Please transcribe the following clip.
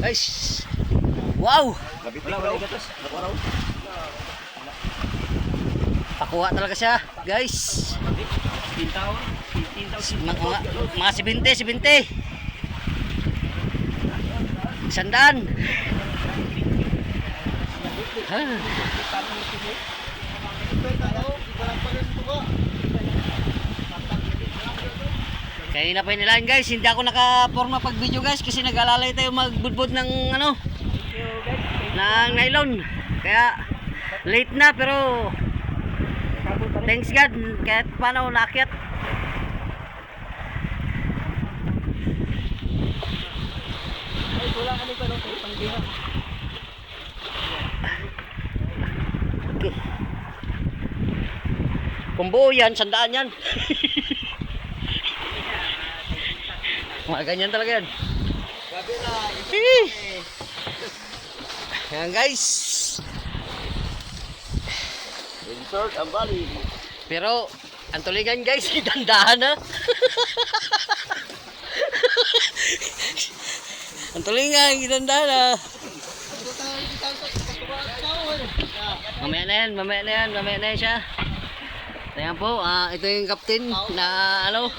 Guys. Wow. Pakuha talaga siya, guys. Mga 70. Sandaan. Kaya na pa nilaan guys, hindi ako naka-forma pag video guys kasi nag-alalay tayo magbudbud ng ano, ng nylon. Kaya late na pero thanks God kahit paano naakyat. Ay, wala kami pa nung pangdihan. Okay. Kung buo yan, sandaan yan. Mga ganyan talaga yan. Ayan guys. Insert ang bali. Pero ang tulingan guys, dandahan na. Ang tulingan, dandahan na. Mamaya na yan siya. Ayan po, ito yung captain na ano.